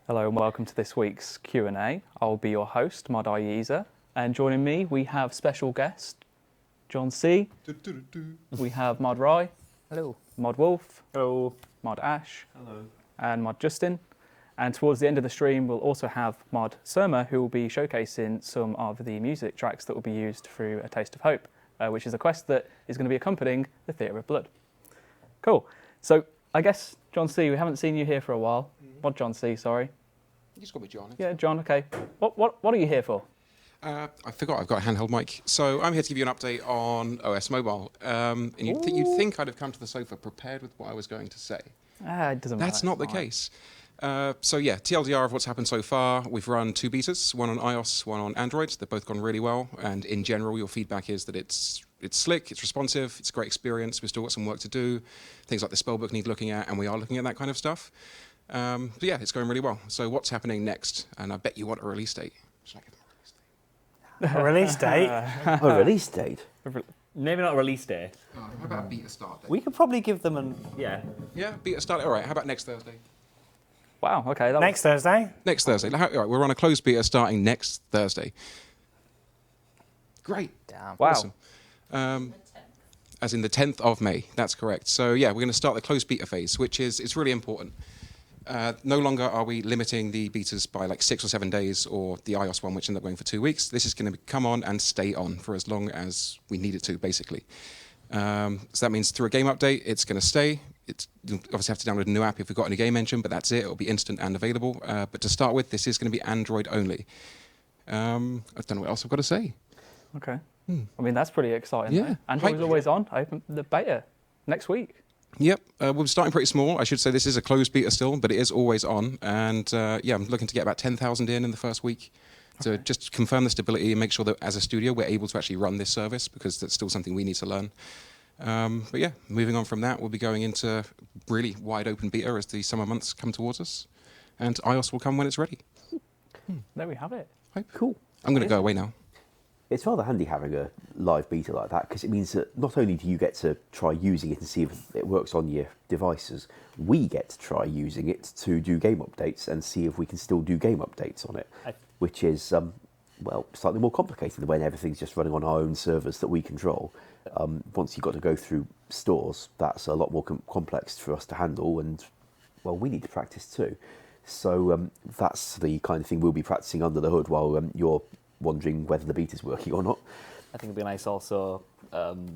Hello and welcome to this week's Q&A. I'll be your host, Mod Ieza, and joining me we have special guest, John C. We have Mod Rye. Hello. Mod Wolf. Hello. Mod Ash. Hello. And Mod Justin. And towards the end of the stream we'll also have Mod Surma, who will be showcasing some of the music tracks that will be used through A Taste of Hope, which is a quest that is going to be accompanying the Theatre of Blood. Cool. So I guess, John C., we haven't seen you here for a while. Mod John C., sorry. You just got me John. Yeah, John, okay. What are you here for? I forgot I've got a handheld mic. So I'm here to give you an update on OS Mobile. And you'd think I'd have come to the sofa prepared with what I was going to say. It doesn't matter. That's not the case. So yeah, TLDR of what's happened so far. We've run 2 betas, one on iOS, one on Android. They've both gone really well. And in general, your feedback is that it's slick, it's responsive, it's a great experience. We've still got some work to do. Things like the spellbook need looking at, and we are looking at that kind of stuff. But yeah, it's going really well. So what's happening next? And I bet you want a release date. Should I give them A release date? A release date? Maybe not a release date. how about a beta start date? We could probably give them an... Yeah. Yeah, beta start. All right, how about next Thursday? Wow, okay. Next Thursday? Next Thursday. All right, we're on a closed beta starting next Thursday. Great. Damn. Wow. Awesome. As in the 10th of May, that's correct. So yeah, we're going to start the closed beta phase, which is it's really important. No longer are we limiting the betas by like 6 or 7 days, or the iOS one, which ended up going for 2 weeks. This is going to come on and stay on for as long as we need it to, basically. So that means through a game update, it's going to stay. You'll obviously have to download a new app if we've got any game engine, but that's it. It'll be instant and available. But to start with, this is going to be Android only. I don't know what else I've got to say. Okay. I mean, that's pretty exciting. Yeah. Android is always on. I open the beta next week. Yep, we're starting pretty small. I should say this is a closed beta still, but it is always on. And yeah, I'm looking to get about 10,000 in the first week to just confirm the stability and make sure that as a studio we're able to actually run this service, because that's still something we need to learn. But yeah, moving on from that, we'll be going into really wide open beta as the summer months come towards us. And iOS will come when it's ready. There we have it. Cool. I'm going to go away now. It's rather handy having a live beta like that, because it means that not only do you get to try using it and see if it works on your devices, we get to try using it to do game updates and see if we can still do game updates on it, which is, well, slightly more complicated when everything's just running on our own servers that we control. Once you've got to go through stores, that's a lot more complex for us to handle, and, well, we need to practice too. So that's the kind of thing we'll be practicing under the hood while you're wondering whether the beta's working or not. I think it'd be nice also,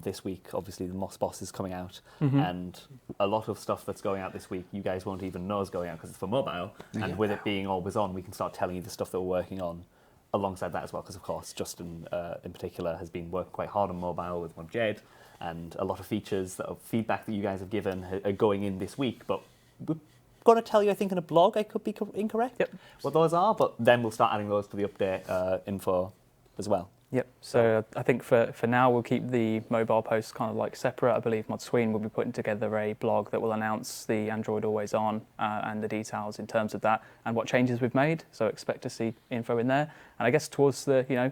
this week, obviously the Moss Boss is coming out, and a lot of stuff that's going out this week, you guys won't even know is going out because it's for mobile, and with it being always on, we can start telling you the stuff that we're working on alongside that as well, because of course Justin in particular has been working quite hard on mobile with Mod Jade, and a lot of features that feedback that you guys have given are going in this week, but we're going to tell you, I think, in a blog. I could be incorrect what those are, but then we'll start adding those to the update info as well. Yep. So I think for now we'll keep the mobile posts kind of like separate. I believe Mod Sween will be putting together a blog that will announce the Android Always On and the details in terms of that and what changes we've made. So expect to see info in there. And I guess towards the,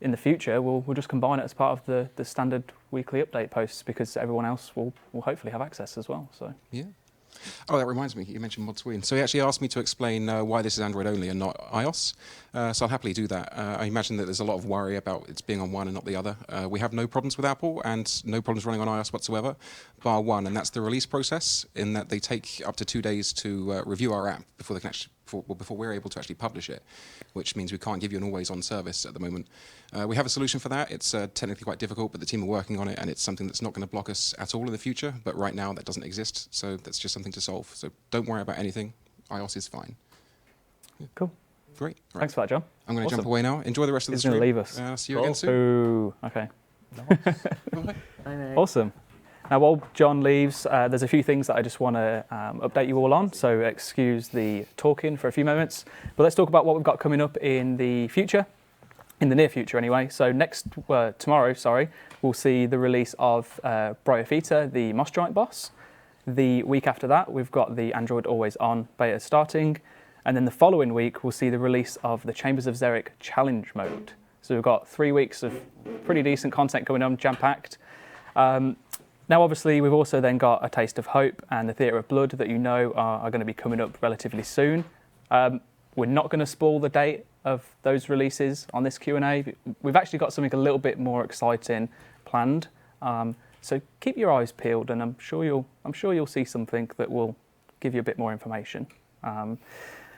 in the future, we'll just combine it as part of the standard weekly update posts, because everyone else will hopefully have access as well. So Yeah. Oh, that reminds me, you mentioned Mod Sween. So he actually asked me to explain why this is Android only and not iOS. So I'll happily do that. I imagine that there's a lot of worry about it being on one and not the other. We have no problems with Apple and no problems running on iOS whatsoever, bar one, and that's the release process, in that they take up to 2 days to review our app before they can actually, before we're able to actually publish it, which means we can't give you an always-on service at the moment. We have a solution for that. It's technically quite difficult, but the team are working on it, and it's something that's not going to block us at all in the future. But right now, that doesn't exist, so that's just something to solve. So don't worry about anything. iOS is fine. Yeah. Cool. Great. Right. Thanks for that, John. I'm going to jump away now. Enjoy the rest of the He's stream. going to leave us. See you again soon. Ooh, okay. Bye, Awesome. Now, while John leaves, there's a few things that I just want to update you all on, so excuse the talking for a few moments. But let's talk about what we've got coming up in the future, in the near future anyway. So tomorrow, we'll see the release of Bryophyta, the Moss Giant boss. The week after that, we've got the Android Always On beta starting. And then the following week, we'll see the release of the Chambers of Xeric challenge mode. So we've got 3 weeks of pretty decent content coming on, jam-packed. Now, obviously, we've also then got A Taste of Hope and the Theatre of Blood that are going to be coming up relatively soon. We're not going to spoil the date of those releases on this Q&A. We've actually got something a little bit more exciting planned. So keep your eyes peeled, and I'm sure you'll see something that will give you a bit more information.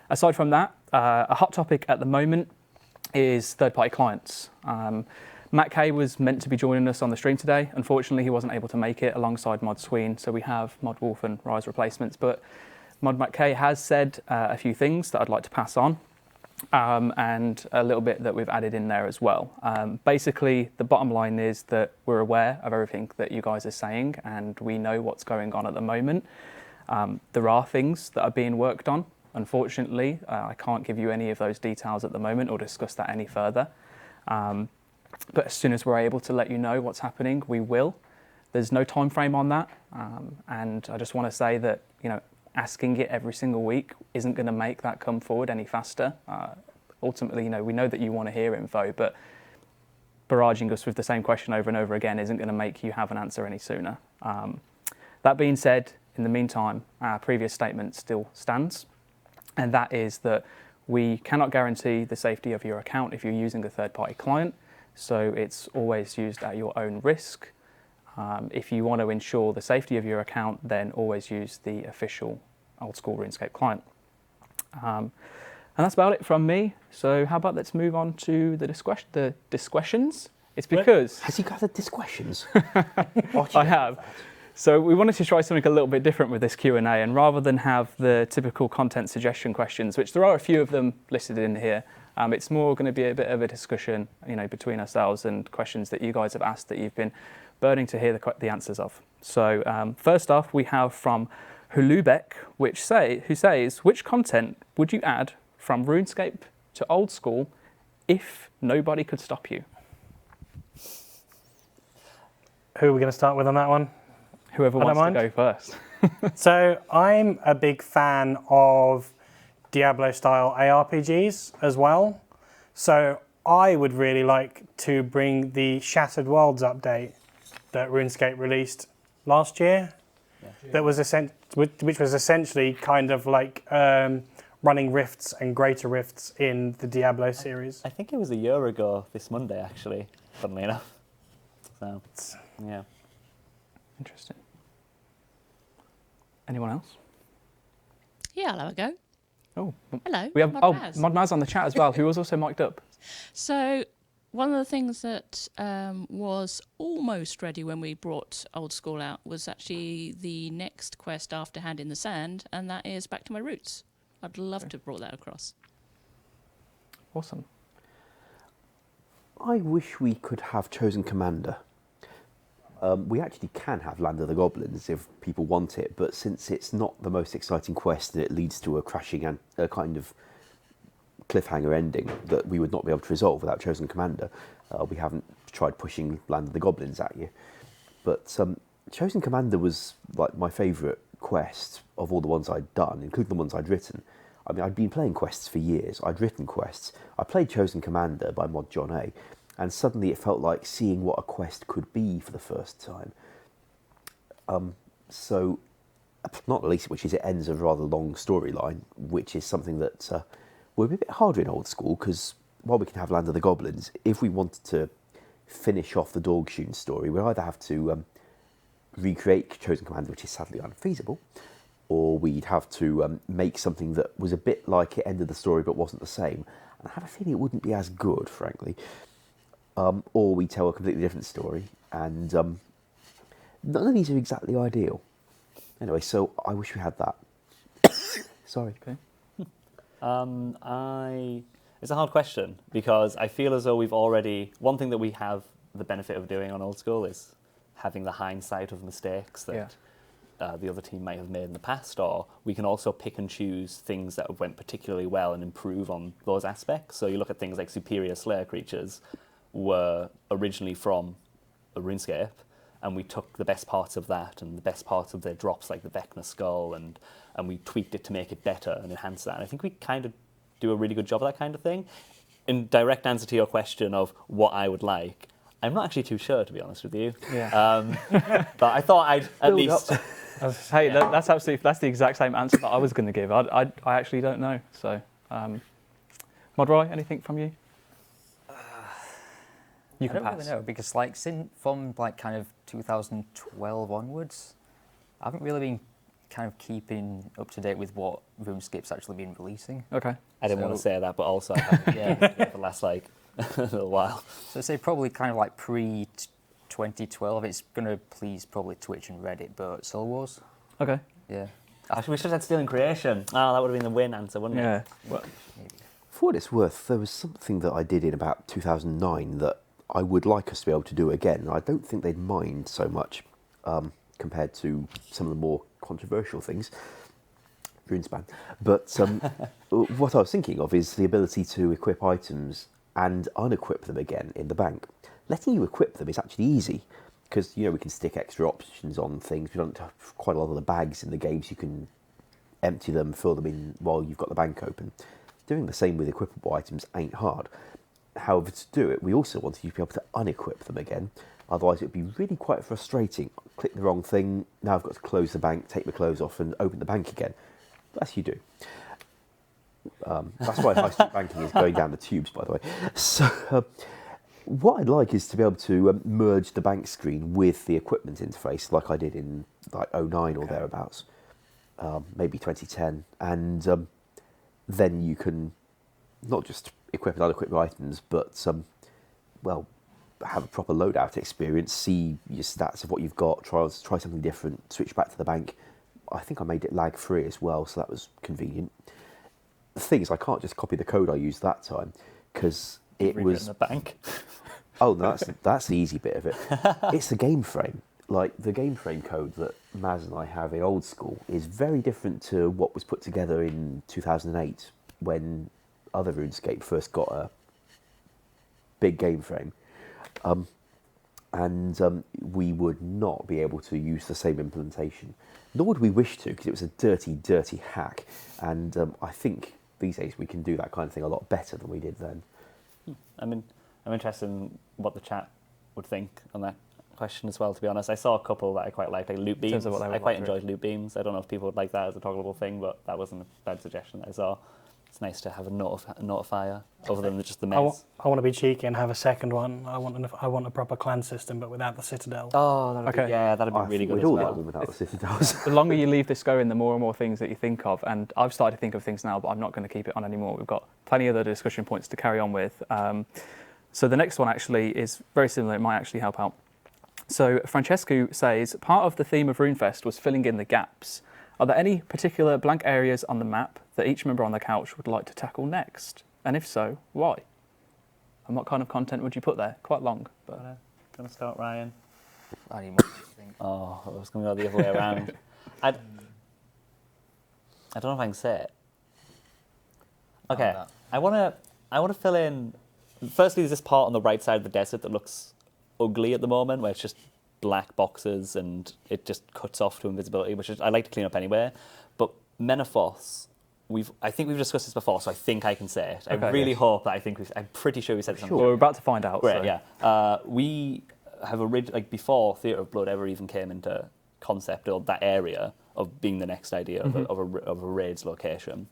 Aside from that, a hot topic at the moment is third-party clients. Matt Kay was meant to be joining us on the stream today. Unfortunately, he wasn't able to make it alongside Mod Sween, so we have Mod Wolf and Rise replacements. But Mod Matt Kay has said a few things that I'd like to pass on, and a little bit that we've added in there as well. Basically, the bottom line is that we're aware of everything that you guys are saying, and we know what's going on at the moment. There are things that are being worked on. Unfortunately, I can't give you any of those details at the moment or discuss that any further. But as soon as we're able to let you know what's happening, we will. There's no time frame on that, and I just want to say that asking it every single week isn't going to make that come forward any faster. Ultimately, we know that you want to hear info, but barraging us with the same question over and over again isn't going to make you have an answer any sooner. That being said, in the meantime, our previous statement still stands, and that is that we cannot guarantee the safety of your account if you're using a third-party client. So it's always used at your own risk. If you want to ensure the safety of your account, then always use the official Old School RuneScape client. And that's about it from me. So how about let's move on to the disquestions? It's because... Has he got the disquestions? I have. So we wanted to try something a little bit different with this Q&A, and rather than have the typical content suggestion questions, which there are a few of them listed in here, it's more going to be a bit of a discussion, between ourselves and questions that you guys have asked that you've been burning to hear the answers of. So first off, we have from Hulubek, who says, which content would you add from RuneScape to Old School if nobody could stop you? Who are we going to start with on that one? Whoever wants to go first. So I'm a big fan of Diablo-style ARPGs as well. So I would really like to bring the Shattered Worlds update that RuneScape released last year. That was which was essentially kind of like running rifts and greater rifts in the Diablo series. I think it was a year ago this Monday, actually, funnily enough. So, yeah. Interesting. Anyone else? Yeah, I'll have a go. Oh, hello. We have Mod Maz on the chat as well, who was also mic'd up. So one of the things that was almost ready when we brought Old School out was actually the next quest after Hand in the Sand, and that is Back to My Roots. I'd love to have brought that across. Awesome. I wish we could have Chosen Commander. We actually can have Land of the Goblins if people want it, but since it's not the most exciting quest and it leads to a crashing and a kind of cliffhanger ending that we would not be able to resolve without Chosen Commander, we haven't tried pushing Land of the Goblins at you. But Chosen Commander was like my favourite quest of all the ones I'd done, including the ones I'd written. I mean, I'd been playing quests for years. I'd written quests. I played Chosen Commander by Mod John A, and suddenly it felt like seeing what a quest could be for the first time. So, not the least of which is it ends a rather long storyline, which is something that will be a bit harder in Old School, because while we can have Land of the Goblins, if we wanted to finish off the Dorgshoon story, we'd either have to recreate Chosen Commander, which is sadly unfeasible, or we'd have to make something that was a bit like it ended the story but wasn't the same. And I have a feeling it wouldn't be as good, frankly. Or we tell a completely different story, and none of these are exactly ideal. Anyway, so I wish we had that. Sorry. Okay. It's a hard question, because I feel as though we've already... One thing that we have the benefit of doing on Old School is having the hindsight of mistakes that the other team might have made in the past, or we can also pick and choose things that went particularly well and improve on those aspects. So you look at things like Superior Slayer creatures were originally from a RuneScape, and we took the best parts of that and the best parts of their drops, like the Vecna Skull, and we tweaked it to make it better and enhance that. And I think we kind of do a really good job of that kind of thing. In direct answer to your question of what I would like, I'm not actually too sure, to be honest with you. Yeah. But I thought I'd at least... Hey, that's the exact same answer that I was going to give. I actually don't know. So Modroy, anything from you? You I can don't pass. really know because like from like kind of 2012 onwards, I haven't really been kind of keeping up to date with what RuneScape's actually been releasing. Okay. I didn't want to So- say that, but also I haven't Yeah. been for the last like a little while. So I'd say probably kind of like pre 2012. It's gonna please probably Twitch and Reddit, but Soul Wars. Okay. Yeah. Actually, we should have said Stealing Creation. Oh, that would have been the win answer, wouldn't it? Yeah. Well, For what it's worth, there was something that I did in about 2009 that I would like us to be able to do again. I don't think they'd mind so much compared to some of the more controversial things. Runespan. But what I was thinking of is the ability to equip items and unequip them again in the bank. Letting you equip them is actually easy because we can stick extra options on things. We don't have quite a lot of the bags in the games. You can empty them, fill them in while you've got the bank open. Doing the same with equipable items ain't hard. However, to do it, we also wanted you to be able to unequip them again. Otherwise, it would be really quite frustrating. Click the wrong thing. Now I've got to close the bank, take my clothes off, and open the bank again. That's you do. That's why high street banking is going down the tubes, by the way. So, what I'd like is to be able to merge the bank screen with the equipment interface, like I did in like 09 or thereabouts, maybe 2010, and then you can not just equip and unequip your items, but have a proper loadout experience, see your stats of what you've got, try something different, switch back to the bank. I think I made it lag free as well, so that was convenient. The thing is, I can't just copy the code I used that time because it was in the bank. Oh, no, that's the easy bit of it. It's the game frame. Like the game frame code that Maz and I have in Old School is very different to what was put together in 2008 when other RuneScape first got a big game frame. We would not be able to use the same implementation. Nor would we wish to, because it was a dirty, dirty hack. And I think these days we can do that kind of thing a lot better than we did then. I'm interested in what the chat would think on that question as well, to be honest. I saw a couple that I quite liked, like loot beams. of what they would I quite like to enjoyed loot beams. I don't know if people would like that as a toggleable thing, but that wasn't a bad suggestion that I saw. It's nice to have a notifier other than just the mess. I want to be cheeky and have a second one. I want a proper clan system, but without the Citadel. Oh, that'd Okay. that'd be I really think good we'd as all well. like one without the citadels. the longer you leave this going, the more and more things that you think of. And I've started to think of things now, but I'm not going to keep it on anymore. We've got plenty of other discussion points to carry on with. So the next one actually is very similar. It might actually help out. So Francesco says, part of the theme of RuneFest was filling in the gaps. Are there any particular blank areas on the map that each member on the couch would like to tackle next? And if so, why? And what kind of content would you put there? Quite long, but Gonna start, Ryan. I need more to think. Oh, I was going to go the other way around. I don't know if I can say it. Okay, that. I want to fill in. Firstly, there's this part on the right side of the desert that looks ugly at the moment, where it's just black boxes and it just cuts off to invisibility, which I like to clean up anyway. But Menaphos, I think we've discussed this before, so I think I can say it. Okay, I really yes. hope that I'm pretty sure we said something. well, we're about to find out. Great, so. yeah. We have before Theatre of Blood ever even came into concept, or that area of being the next idea of a raid's location,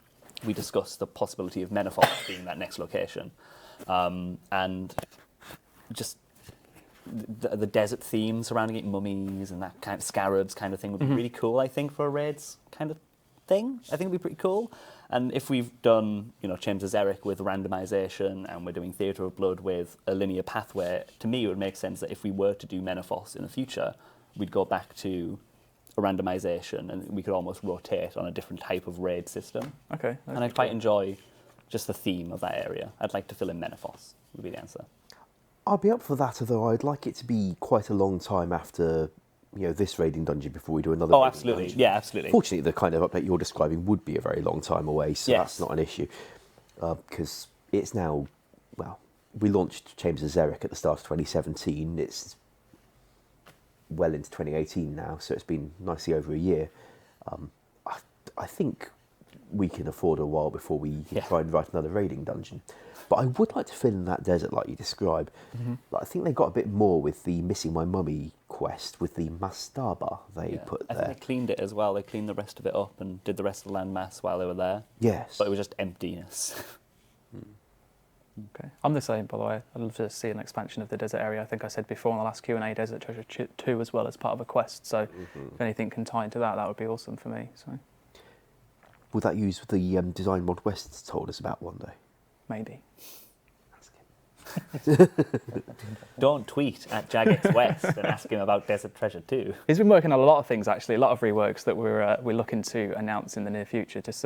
we discussed the possibility of Menaphos being that next location. And just the desert theme surrounding it, mummies and that kind of scarabs kind of thing would be really cool, I think, for a raids kind of thing. I think it'd be pretty cool. And if we've done, James Eric with randomization and we're doing Theatre of Blood with a linear pathway, to me it would make sense that if we were to do Menaphos in the future, we'd go back to a randomization and we could almost rotate on a different type of raid system. Okay. And I'd quite enjoy just the theme of that area. I'd like to fill in Menaphos, would be the answer. I'd be up for that, although I'd like it to be quite a long time after this raiding dungeon before we do another. Oh, raiding absolutely. dungeon. Yeah, absolutely. Fortunately, the kind of update you're describing would be a very long time away, so Yes. that's not an issue. Because it's now, we launched Chambers of Xeric at the start of 2017. It's well into 2018 now, so it's been nicely over a year. I think we can afford a while before we try and write another raiding dungeon. But I would like to fill in that desert like you describe. Like, I think they got a bit more with the Missing My Mummy quest with the Mastaba they put I there. think they cleaned it as well. They cleaned the rest of it up and did the rest of the landmass while they were there. Yes. But it was just emptiness. Okay, I'm the same, by the way. I'd love to see an expansion of the desert area. I think I said before in the last Q&A, Desert Treasure 2 as well as part of a quest. So if anything can tie into that, that would be awesome for me. So Would that use the design mod West told us about one day? maybe. Don't tweet at Jagex West and ask him about Desert Treasure 2. He's been working on a lot of things, actually, a lot of reworks that we're looking to announce in the near future. Just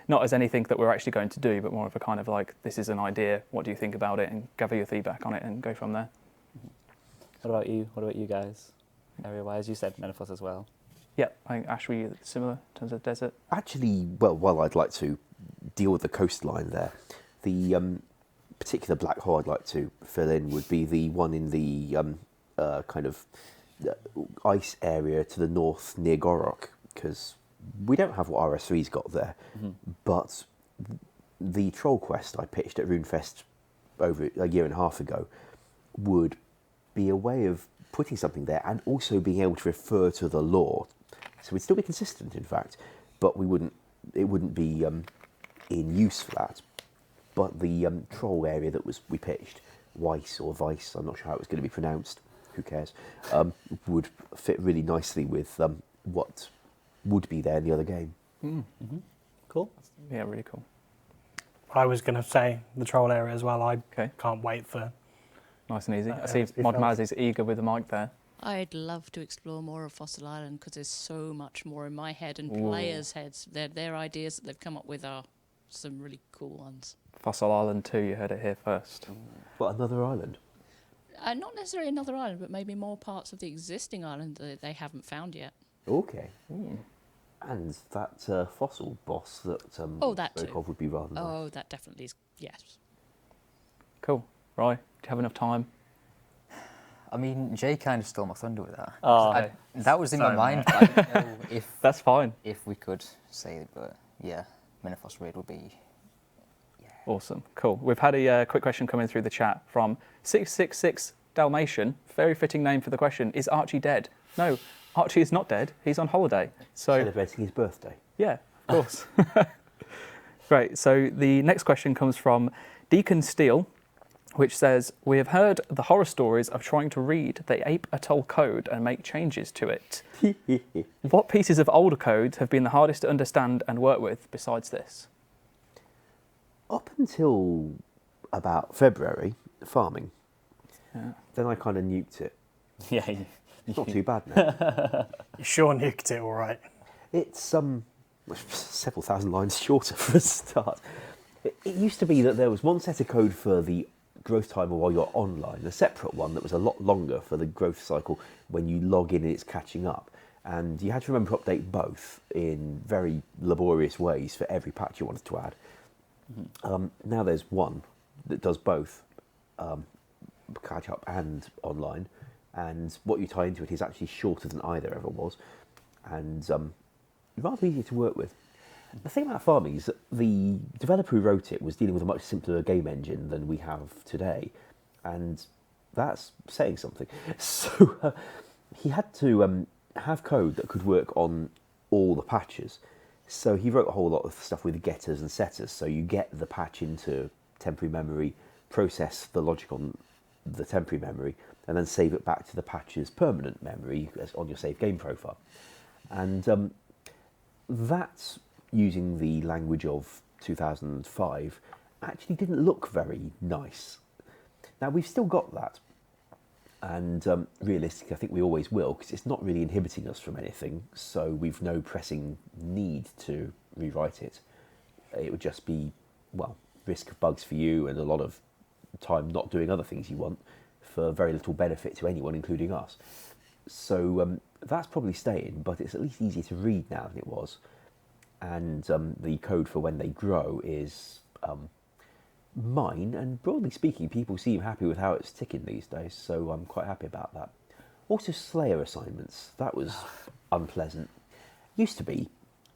not as anything that we're actually going to do, but more of a kind of like, this is an idea. What do you think about it? And gather your feedback on it and go from there. What about you? What about you guys? Area-wise, you said Menopause as well. Yeah, I think Ash, were you similar in terms of desert? Actually, well, while I'd like to deal with the coastline there, the particular black hole I'd like to fill in would be the one in the kind of ice area to the north near Gorok, because we don't have what RS3's got there, but the troll quest I pitched at RuneFest over a year and a half ago would be a way of putting something there and also being able to refer to the lore. So we'd still be consistent, in fact, but it wouldn't be in use for that. But the troll area that we pitched, Weiss or Vice, I'm not sure how it was going to be pronounced, who cares, would fit really nicely with what would be there in the other game. Cool. Yeah, really cool. I was going to say the troll area as well. I Okay. can't wait for. Nice and easy. I see it's Mod felt- Maz is eager with the mic there. I'd love to explore more of Fossil Island because there's so much more in my head and players' heads. Their ideas that they've come up with are some really cool ones. Fossil Island 2, you heard it here first. But another island. Not necessarily another island, but maybe more parts of the existing island that they haven't found yet. Okay. And that fossil boss that that spoke too. of would be rather nice. Oh, that definitely is, yes. Cool. Roy, do you have enough time? I mean, Jay kind of stole my thunder with that. Oh, That was in my sorry, mind. But I didn't know That's fine. if we could say it, but yeah, Menopause Raid would be. Awesome. Cool. We've had a quick question coming through the chat from 666 Dalmatian. Very fitting name for the question. Is Archie dead? No, Archie is not dead. He's on holiday. So Celebrating his birthday. yeah, of course. Great. So the next question comes from Deacon Steele, which says, we have heard the horror stories of trying to read the Ape Atoll code and make changes to it. What pieces of older code have been the hardest to understand and work with besides this? Up until about February, farming. Yeah. Then I kind of nuked it. yeah. It's not too bad now. You sure nuked it all right. It's several thousand lines shorter for a start. It used to be that there was one set of code for the growth timer while you're online, a separate one that was a lot longer for the growth cycle when you log in and it's catching up. And you had to remember to update both in very laborious ways for every patch you wanted to add. Now there's one that does both, catch up and online, and what you tie into it is actually shorter than either ever was, and rather easy to work with. The thing about farming is that the developer who wrote it was dealing with a much simpler game engine than we have today, and that's saying something. So he had to have code that could work on all the patches. So he wrote a whole lot of stuff with getters and setters. So you get the patch into temporary memory, process the logic on the temporary memory, and then save it back to the patch's permanent memory on your save game profile. And that's using the language of 2005 actually didn't look very nice. Now we've still got that, and realistically I think we always will, because it's not really inhibiting us from anything, so we've no pressing need to rewrite it. It would just be, well, risk of bugs for you and a lot of time not doing other things you want for very little benefit to anyone, including us. So that's probably staying, but it's at least easier to read now than it was. And the code for when they grow is mine, and broadly speaking, people seem happy with how it's ticking these days, so I'm quite happy about that. Also, Slayer assignments, that was unpleasant. Used to be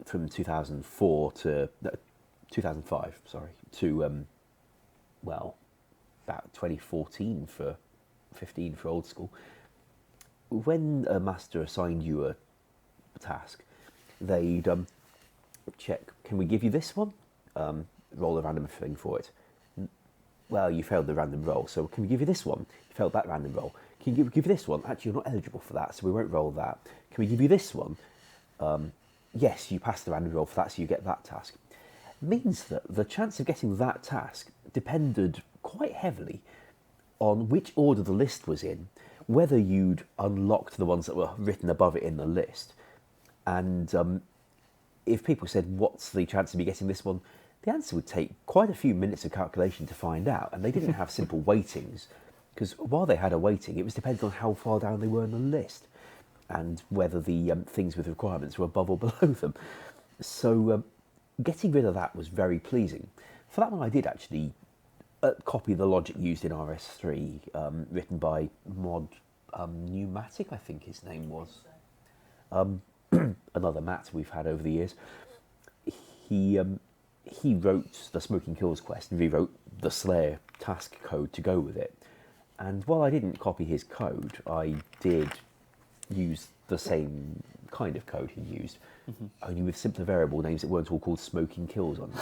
from 2004 to 2005, sorry, to well, about 2014 for 15 for Old School. When a master assigned you a task, they'd check, can we give you this one? Roll a random thing for it. well, you failed the random roll, so can we give you this one? You failed that random roll. Can you give you this one? Actually, you're not eligible for that, so we won't roll that. Can we give you this one? Yes, you passed the random roll for that, so you get that task. It means that the chance of getting that task depended quite heavily on which order the list was in, whether you'd unlocked the ones that were written above it in the list. And if people said, what's the chance of me getting this one? The answer would take quite a few minutes of calculation to find out, and they didn't have simple weightings, because while they had a weighting, it was dependent on how far down they were in the list, and whether the things with requirements were above or below them. So getting rid of that was very pleasing. For that one, I did actually copy the logic used in RS3, written by Mod Pneumatic, I think his name was. Another Matt we've had over the years. He wrote the Smoking Kills quest and rewrote the Slayer task code to go with it. And while I didn't copy his code, I did use the same kind of code he used, only with simpler variable names that weren't all called Smoking Kills on the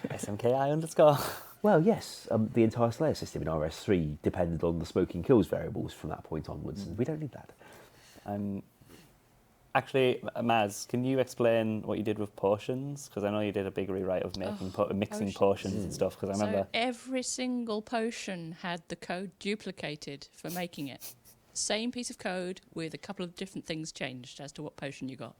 SMKI_. Well, yes, the entire Slayer system in RS3 depended on the Smoking Kills variables from that point onwards, and we don't need that. Actually, Maz, can you explain what you did with potions? Because I know you did a big rewrite of making mixing potions and stuff. Because I remember every single potion had the code duplicated for making it. Same piece of code with a couple of different things changed as to what potion you got.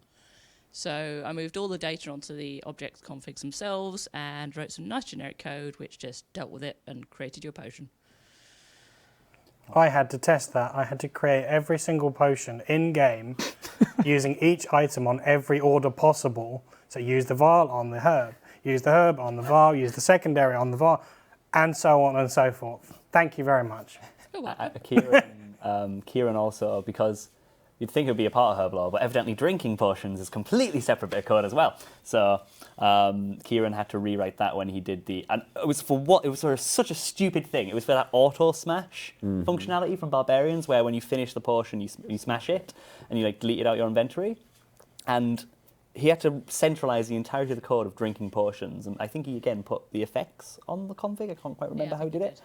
So I moved all the data onto the object configs themselves and wrote some nice generic code which just dealt with it and created your potion. I had to test that. I had to create every single potion in-game using each item on every order possible. So use the vial on the herb, use the herb on the vial, use the secondary on the vial, and so on and so forth. Thank you very much. Kieran also, because you'd think it would be a part of herb lore, but evidently drinking potions is completely separate bit of code as well. So Kieran had to rewrite that when he did and it was for such a stupid thing. It was for that auto smash functionality from Barbarians, where when you finish the potion, you smash it and you delete it out your inventory. And he had to centralize the entirety of the code of drinking potions, and I think he again put the effects on the config. I can't quite remember how he did it,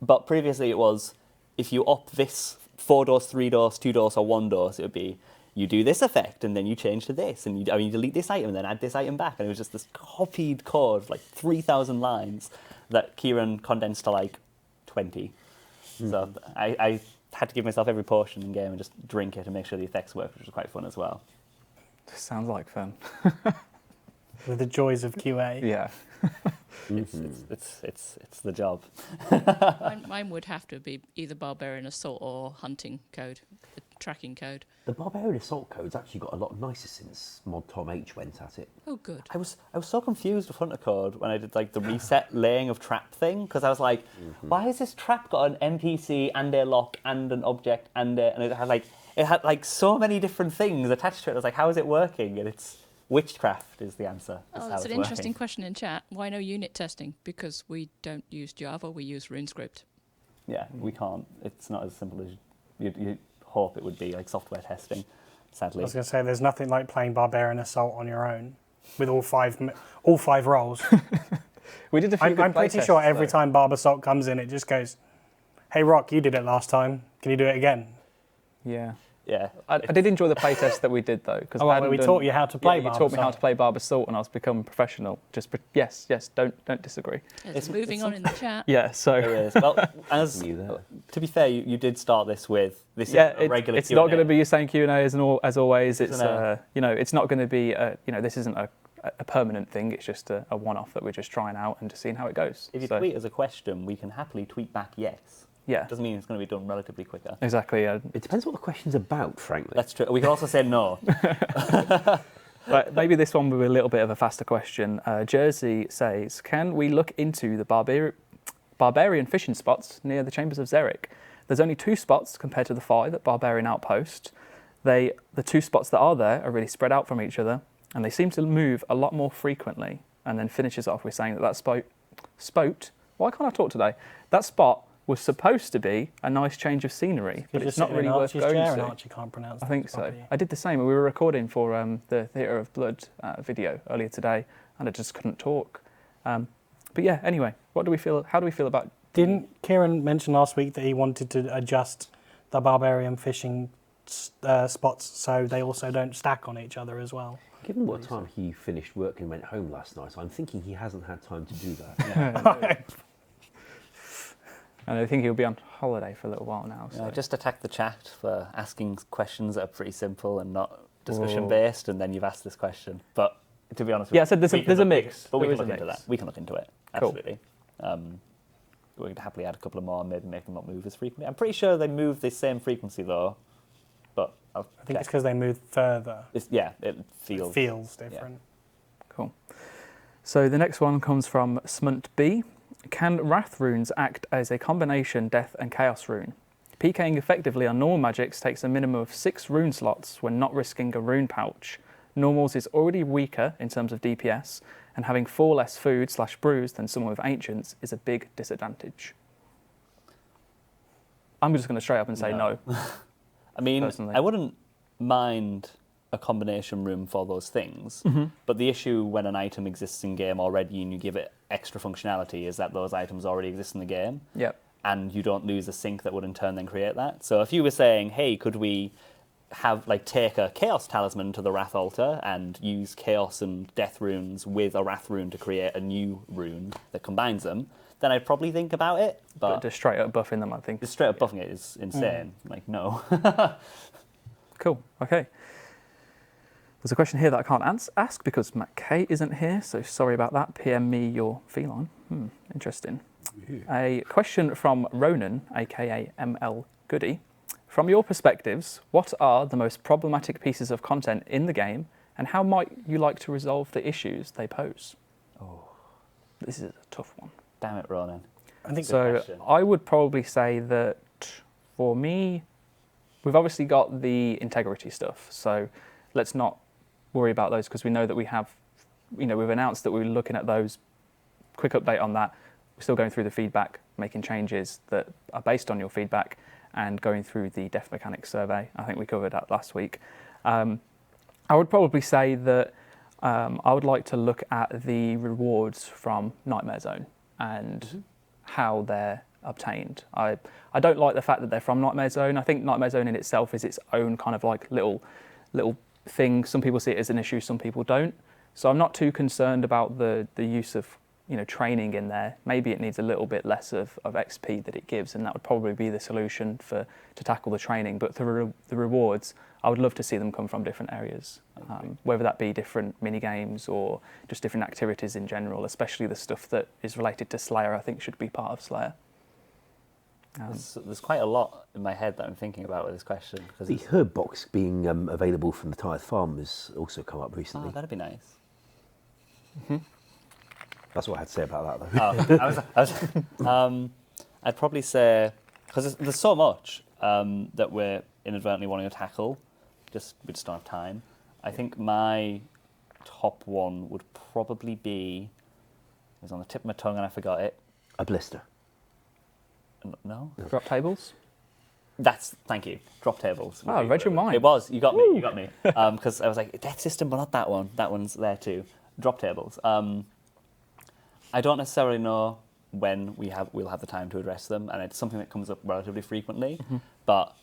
but previously it was, if you up this 4 dose, 3 dose, 2 dose, or 1 dose, it would be you do this effect and then you change to this, and you delete this item and then add this item back, and it was just this copied code of 3,000 lines that Kieran condensed to 20. So I had to give myself every potion in game and just drink it and make sure the effects worked, which was quite fun as well. Sounds like fun. With the joys of QA. Yeah. It's the job. Mine would have to be either Barbarian Assault or Hunting code, the tracking code. The Barbarian Assault code's actually got a lot nicer since Mod Tom H went at it. Oh, good. I was so confused with Hunter code when I did the reset laying of trap thing, because I was like, why has this trap got an NPC and a lock and an object and it had so many different things attached to it. I was like, how is it working? And it's witchcraft is the answer. That's an interesting question in chat. Why no unit testing? Because we don't use Java, we use RuneScript. Yeah, we can't. It's not as simple as you'd hope it would be, software testing, sadly. I was going to say, there's nothing like playing Barbarian Assault on your own with all five roles. We did a few I'm pretty sure every time Barb Assault comes in, it just goes, hey, Rock, you did it last time. Can you do it again? Yeah. Yeah, I did enjoy the playtest that we did though, because we taught you how to play. You taught me how to play Barb Assault, and I was becoming professional. Yes, don't disagree. It's moving on in the chat. Yeah, so there is. Well, to be fair, you did start this with this. Yeah, is a regular. It's not going to be your same Q&A as always. It's it's not going to be this isn't a permanent thing. It's just a one-off that we're just trying out and just seeing how it goes. If you tweet us a question, we can happily tweet back yes. Yeah. Doesn't mean it's going to be done relatively quicker. Exactly. Yeah. It depends what the question's about, frankly. That's true. We can also say no. But maybe this one will be a little bit of a faster question. Jersey says, can we look into the barbarian fishing spots near the Chambers of Xeric? There's only 2 spots compared to the 5 at Barbarian Outpost. The 2 spots that are there are really spread out from each other, and they seem to move a lot more frequently. And then finishes off with saying that spot. Why can't I talk today? That spot was supposed to be a nice change of scenery, but it's not really worth going to. Archie can't pronounce. I think so. Properly. I did the same. We were recording for the Theatre of Blood video earlier today, and I just couldn't talk. But yeah, anyway, what do we feel? How do we feel about? Didn't Kieran mention last week that he wanted to adjust the barbarian fishing spots so they also don't stack on each other as well? Given what time he finished work and went home last night, I'm thinking he hasn't had time to do that. And I think he'll be on holiday for a little while now. So. Just attack the chat for asking questions that are pretty simple and not discussion based, and then you've asked this question. But to be honest, I said there's a mix. But we There can is look a into mix. that. We can look into it. Cool. Absolutely. We'd happily add a couple of more and maybe make them not move as frequently. I'm pretty sure they move the same frequency though, but I think it's because they moved further. it feels Different. Cool. So the next one comes from Smunt B. Can Rath Runes act as a combination Death and Chaos rune? PKing effectively on normal magics takes a minimum of 6 rune slots when not risking a rune pouch. Normals is already weaker in terms of DPS, and having 4 less food / brews than someone with Ancients is a big disadvantage. I'm just going to straight up and say no. I mean, personally. I wouldn't mind a combination room for those things, but the issue when an item exists in game already and you give it extra functionality is that those items already exist in the game. Yep. And you don't lose a sync that would in turn then create that. So if you were saying, hey, could we have take a Chaos Talisman to the Wrath Altar and use Chaos and Death runes with a Wrath rune to create a new rune that combines them, then I'd probably think about it. But just straight up buffing them, I think. Just straight up buffing it is insane. Like, no. Cool. Okay. There's a question here that I can't ask because Matt K isn't here, so sorry about that. PM me your feline. Interesting. A question from Ronan, aka ML Goody. From your perspectives, what are the most problematic pieces of content in the game, and how might you like to resolve the issues they pose? Oh, this is a tough one. Damn it, Ronan. I think So I would probably say that for me, we've obviously got the integrity stuff, so let's not worry about those because we know that we have, we've announced that we're looking at those. Quick update on that. We're still going through the feedback, making changes that are based on your feedback and going through the death mechanics survey. I think we covered that last week. I would probably say that I would like to look at the rewards from Nightmare Zone and how they're obtained. I don't like the fact that they're from Nightmare Zone. I think Nightmare Zone in itself is its own kind of like little thing. Some people see it as an issue, some people don't. So I'm not too concerned about the use of training in there. Maybe it needs a little bit less of XP that it gives, and that would probably be the solution to tackle the training. But the rewards, I would love to see them come from different areas, whether that be different mini games or just different activities in general, especially the stuff that is related to Slayer. I think should be part of Slayer. There's quite a lot in my head that I'm thinking about with this question. The herb box being available from the Tithe Farm has also come up recently. Oh, that'd be nice. That's what I had to say about that, though. I'd probably say, because there's so much that we're inadvertently wanting to tackle, we just don't have time. I think my top one would probably be, it was on the tip of my tongue and I forgot it. A blister. No? Drop tables? Thank you. Drop tables. Oh, read your mind. It was. You got me. Because I was like, Death System, but not that one. That one's there too. Drop tables. I don't necessarily know when we'll have the time to address them, and it's something that comes up relatively frequently. But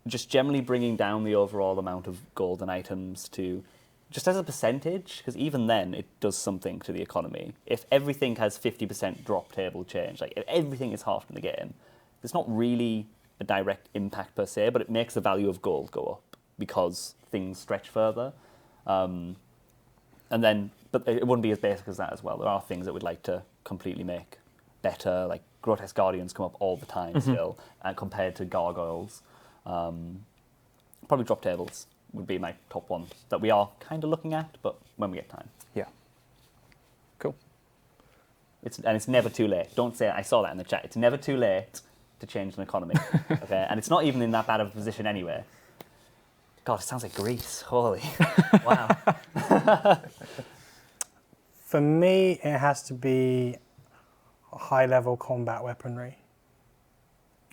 just generally bringing down the overall amount of golden items to just as a percentage, because even then it does something to the economy. If everything has 50% drop table change, like if everything is halved in the game, there's not really a direct impact per se, but it makes the value of gold go up because things stretch further. But it wouldn't be as basic as that as well. There are things that we'd like to completely make better, like Grotesque Guardians come up all the time still, compared to Gargoyles. Probably drop tables would be my top one that we are kind of looking at, but when we get time. Yeah. Cool. It's never too late. Don't say I saw that in the chat. It's never too late to change an economy. Okay, and it's not even in that bad of a position anyway. God, it sounds like Greece. Holy, wow. For me, it has to be high-level combat weaponry.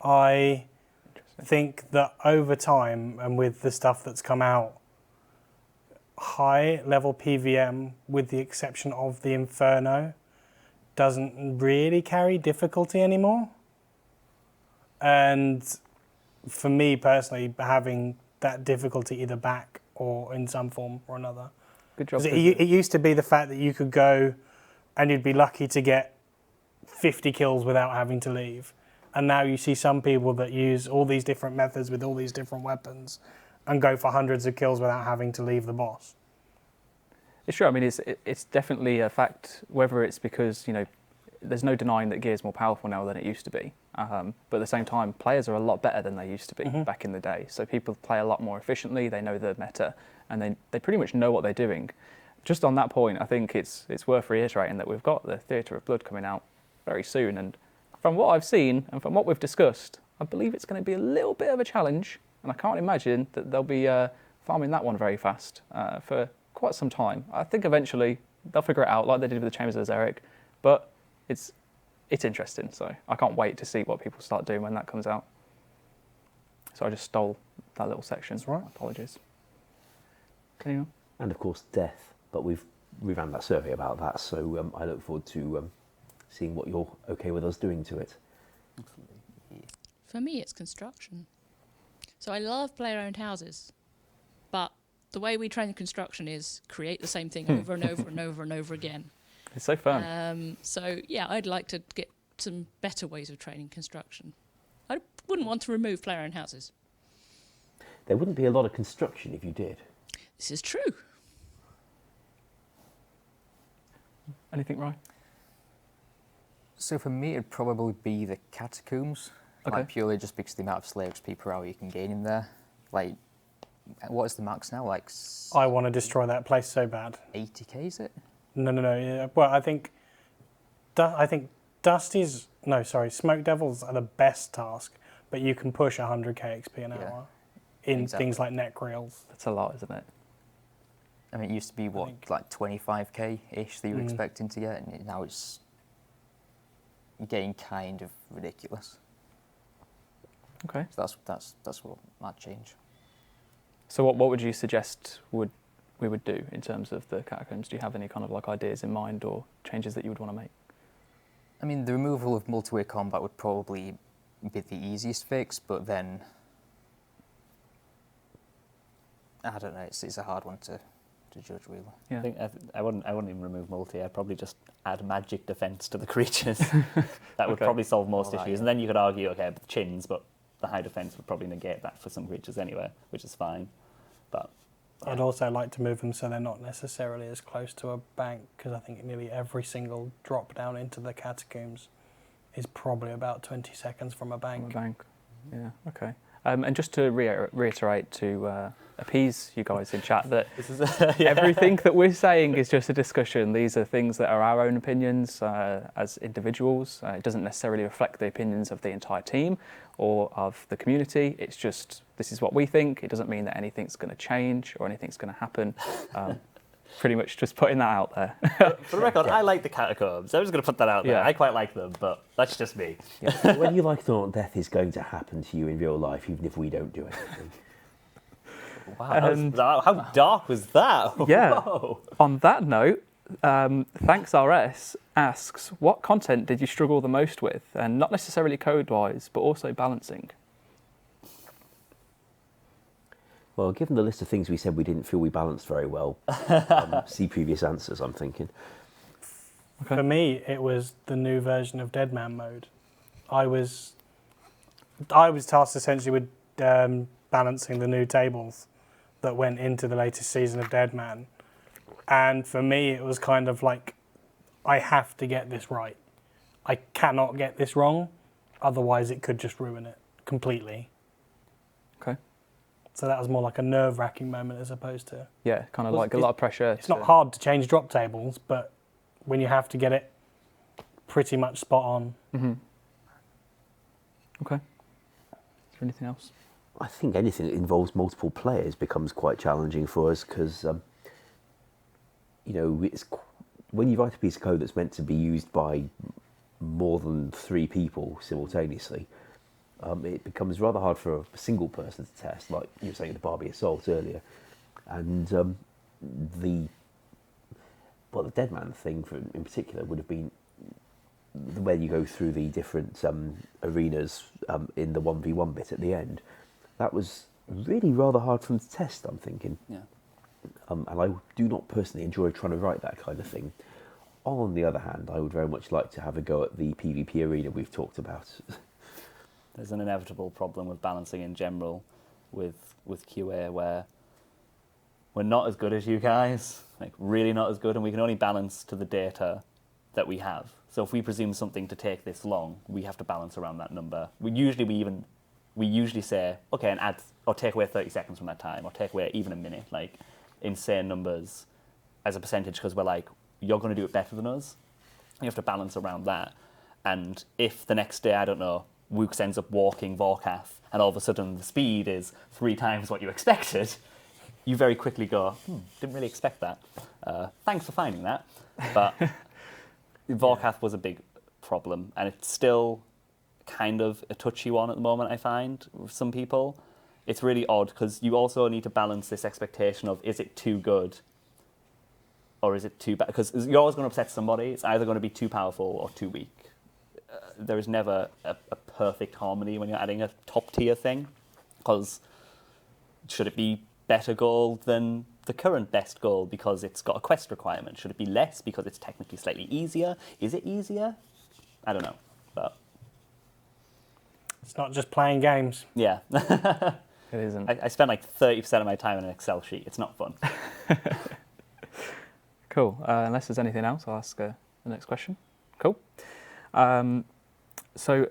I think that over time, and with the stuff that's come out, high-level PVM, with the exception of the Inferno, doesn't really carry difficulty anymore. And for me personally, having that difficulty either back or in some form or another. Good job. It used to be the fact that you could go and you'd be lucky to get 50 kills without having to leave. And now you see some people that use all these different methods with all these different weapons and go for hundreds of kills without having to leave the boss. It's true. I mean, it's definitely a fact, whether it's because, there's no denying that gear's more powerful now than it used to be. But at the same time, players are a lot better than they used to be back in the day. So people play a lot more efficiently, they know the meta, and they pretty much know what they're doing. Just on that point, I think it's worth reiterating that we've got the Theatre of Blood coming out very soon. And from what I've seen and from what we've discussed, I believe it's going to be a little bit of a challenge. And I can't imagine that they'll be farming that one very fast for quite some time. I think eventually they'll figure it out like they did with the Chambers of Zerek. But it's interesting, so I can't wait to see what people start doing when that comes out. So I just stole that little section. That's right. Apologies. Anyone? And of course, death. But we ran that survey about that, so I look forward to seeing what you're okay with us doing to it. For me, it's construction. So I love player-owned houses, but the way we train construction is create the same thing over and over and over and over again. It's so fun. So yeah, I'd like to get some better ways of training construction. I wouldn't want to remove player-owned houses. There wouldn't be a lot of construction if you did. This is true. Anything, Ryan? So for me, it'd probably be the catacombs. Okay. Like purely just because the amount of slave XP per hour you can gain in there. Like, what is the max now? Like I want to destroy that place so bad. 80k, is it? No. Yeah. Well, I think Smoke Devils are the best task, but you can push 100k XP an hour in exactly. things like neck reels. That's a lot, isn't it? I mean, it used to be, like 25k-ish that you were expecting to get, and now it's getting kind of ridiculous. Okay. So that's what might change. So what would you suggest we would do in terms of the catacombs? Do you have any kind of like ideas in mind or changes that you would want to make? I mean, the removal of multi-way combat would probably be the easiest fix, but then I don't know. It's a hard one to judge, really. Yeah. I wouldn't even remove multi. I'd probably just add magic defense to the creatures. That would Okay. probably solve most Well, issues. And then you could argue, okay, but the chins, but the high defense would probably negate that for some creatures anyway, which is fine. But I'd also like to move them so they're not necessarily as close to a bank, because I think nearly every single drop down into the catacombs is probably about 20 seconds from a bank. Yeah. Okay. And just to reiterate to appease you guys in chat that this is everything that we're saying is just a discussion. These are things that are our own opinions as individuals. It doesn't necessarily reflect the opinions of the entire team or of the community. It's just, this is what we think. It doesn't mean that anything's going to change or anything's going to happen. Pretty much just putting that out there. For the record, I like the catacombs. I'm just going to put that out there. Yeah. I quite like them, but that's just me. Yeah. When you like it or not, death is going to happen to you in real life, even if we don't do anything. Wow, how dark was that? Yeah. Whoa. On that note, Thanks RS asks, what content did you struggle the most with? And not necessarily code-wise, but also balancing. Well, given the list of things we said we didn't feel we balanced very well, see previous answers, I'm thinking. Okay. For me, it was the new version of Deadman mode. I was tasked essentially with balancing the new tables that went into the latest season of Deadman. And for me, it was kind of like, I have to get this right. I cannot get this wrong, otherwise it could just ruin it completely. Okay. So that was more like a nerve-wracking moment as opposed to... Yeah, kind of Well, like a lot of pressure. It's not hard to change drop tables, but when you have to get it pretty much spot on. Mm-hmm. Okay. Is there anything else? I think anything that involves multiple players becomes quite challenging for us because, when you write a piece of code that's meant to be used by more than 3 people simultaneously, it becomes rather hard for a single person to test, like you were saying the Barbie Assault earlier. And the Deadman thing in particular would have been when you go through the different arenas in the 1v1 bit at the end, that was really rather hard for them to test, I'm thinking. Yeah. And I do not personally enjoy trying to write that kind of thing. On the other hand, I would very much like to have a go at the PvP arena we've talked about. There's an inevitable problem with balancing in general with QA where we're not as good as you guys, like really not as good, and we can only balance to the data that we have. So if we presume something to take this long, we have to balance around that number. We usually say, okay, and add or take away 30 seconds from that time, or take away even a minute, like insane numbers as a percentage, because we're like, you're going to do it better than us. You have to balance around that. And if the next day, I don't know, Wooks ends up walking Vorkath, and all of a sudden the speed is 3 times what you expected, you very quickly go, didn't really expect that. Thanks for finding that. But Vorkath was a big problem, and it's still kind of a touchy one at the moment, I find, with some people. It's really odd, because you also need to balance this expectation of, is it too good or is it too bad? Because you're always going to upset somebody. It's either going to be too powerful or too weak. There is never a perfect harmony when you're adding a top tier thing, because should it be better gold than the current best gold because it's got a quest requirement? Should it be less because it's technically slightly easier? Is it easier? I don't know, but It's not just playing games. yeah. It isn't. I spend like 30% of my time on an Excel sheet. It's not fun. Cool. Unless there's anything else, I'll ask the next question. Cool. So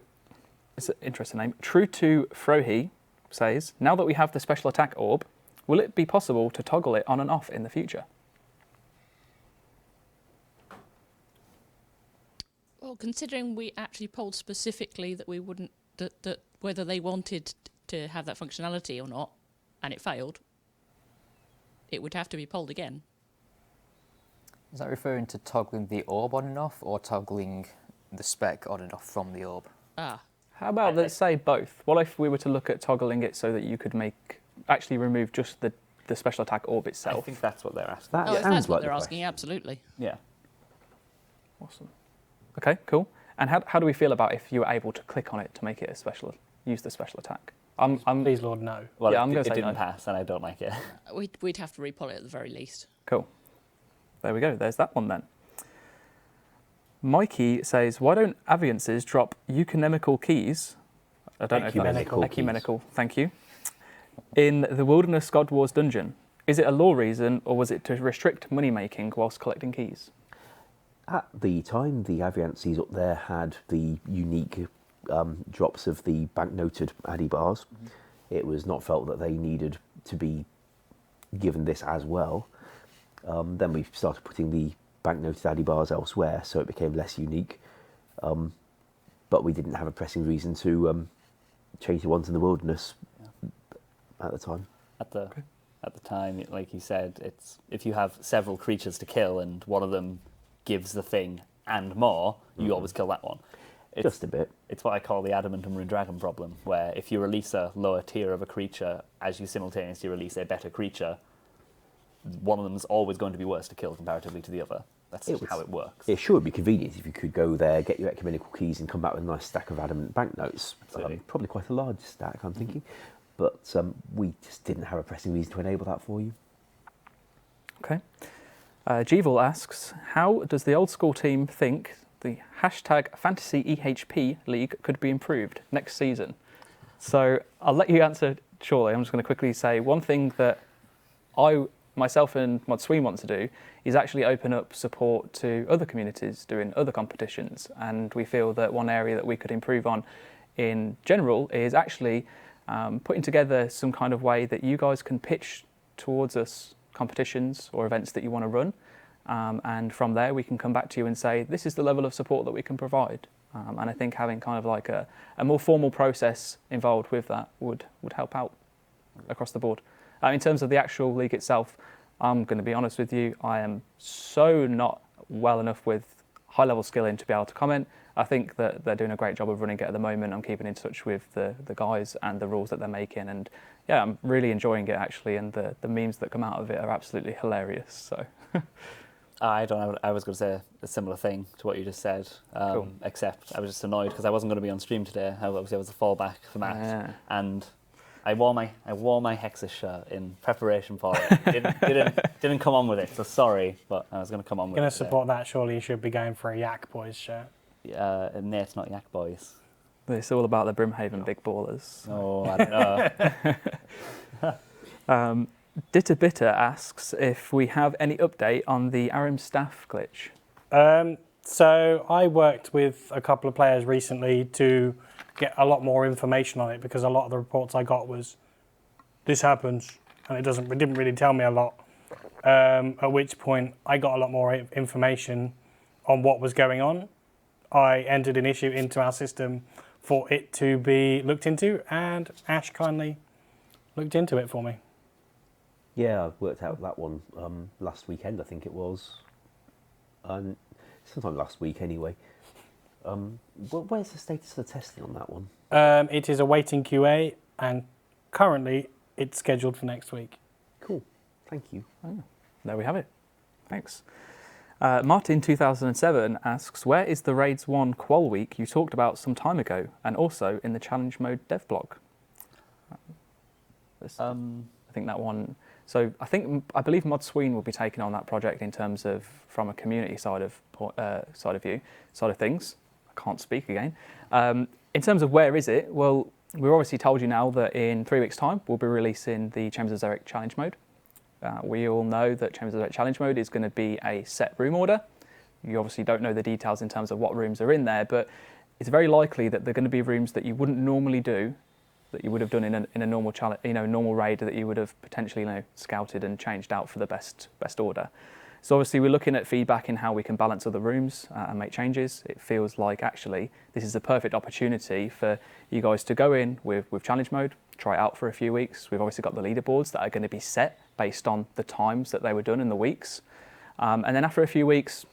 it's an interesting name. True to Frohi says, now that we have the special attack orb, will it be possible to toggle it on and off in the future? Well, considering we actually polled specifically that we wouldn't, that whether they wanted to have that functionality or not, and it failed, it would have to be polled again. Is that referring to toggling the orb on and off, or toggling the spec on and off from the orb? Ah, How about let's say both? What if we were to look at toggling it so that you could actually remove just the special attack orb I itself? think that's what they're asking. That if sounds that's what like they're the asking, absolutely. Yeah. Awesome. Okay, cool. And how do we feel about if you were able to click on it to make it use the special attack? Please, Lord, no. Well, Yeah, I'm gonna it say didn't no. pass, and I don't like it. We'd have to repoll it at the very least. Cool. There we go. There's that one then. Mikey says, why don't Aviances drop euconomical keys? I don't know if that's Ecumenical keys. ecumenical. Thank you. In the Wilderness God Wars dungeon. Is it a law reason, or was it to restrict money making whilst collecting keys? At the time, the Aviances up there had the unique drops of the banknoted Addy bars. It was not felt that they needed to be given this as well. Then we started putting the banknoted Addy bars elsewhere, so it became less unique. But we didn't have a pressing reason to change the ones in the wilderness at the time. At the time, like you said, it's if you have several creatures to kill and one of them gives the thing and more, you always kill that one. Just a bit. It's what I call the Adamant and Rune Dragon problem, where if you release a lower tier of a creature as you simultaneously release a better creature, one of them is always going to be worse to kill comparatively to the other. That's just how it works. It sure would be convenient if you could go there, get your ecumenical keys, and come back with a nice stack of adamant banknotes. Absolutely. Probably quite a large stack, I'm thinking. But we just didn't have a pressing reason to enable that for you. Okay. Jeeval asks, how does the old school team think the hashtag Fantasy EHP League could be improved next season? So I'll let you answer shortly. I'm just going to quickly say one thing that myself and Modsween want to do is actually open up support to other communities doing other competitions. And we feel that one area that we could improve on in general is actually putting together some kind of way that you guys can pitch towards us competitions or events that you want to run. And from there, we can come back to you and say, this is the level of support that we can provide. And I think having kind of like a more formal process involved with that would help out across the board. In terms of the actual league itself, I'm going to be honest with you, I am so not well enough with high-level skilling to be able to comment. I think that they're doing a great job of running it at the moment. I'm keeping in touch with the guys and the rules that they're making. And yeah, I'm really enjoying it actually. And the memes that come out of it are absolutely hilarious. So I don't know. I was going to say a similar thing to what you just said, Cool. except I was just annoyed because I wasn't going to be on stream today. Obviously, I was a fallback for Matt, Yeah. and I wore my Hexus shirt in preparation for it. Didn't come on with it, so sorry, but I was going to come on with it. Going to support that, surely you should be going for a Yak Boys shirt. Nate's not Yak Boys. It's all about the Brimhaven big ballers. Oh, I don't know. Ditter Bitter asks if we have any update on the Arim staff glitch. So I worked with a couple of players recently to get a lot more information on it, because a lot of the reports I got was, this happens, and it didn't really tell me a lot. At which point I got a lot more information on what was going on. I entered an issue into our system for it to be looked into, and Ash kindly looked into it for me. Yeah, I worked out that one last weekend, I think it was. Sometime last week, anyway. Where's the status of the testing on that one? It is awaiting QA, and currently it's scheduled for next week. Cool, thank you. Oh, there we have it. Thanks. Martin 2007 asks, where is the Raids 1 Qual Week you talked about some time ago, and also in the challenge mode dev blog? I think that one. So I believe Mod Sween will be taking on that project in terms of from a community side of things. I can't speak again. In terms of where is it? Well, we've obviously told you now that in 3 weeks' time we'll be releasing the Chambers of Xeric challenge mode. We all know that Chambers of Xeric challenge mode is going to be a set room order. You obviously don't know the details in terms of what rooms are in there, but it's very likely that they're going to be rooms that you wouldn't normally do, that you would have done in a normal challenge, normal raid, that you would have potentially scouted and changed out for the best order. So obviously we're looking at feedback in how we can balance other rooms and make changes. It feels like actually this is a perfect opportunity for you guys to go in with challenge mode, try it out for a few weeks. We've obviously got the leaderboards that are going to be set based on the times that they were done in the weeks. And then after a few weeks,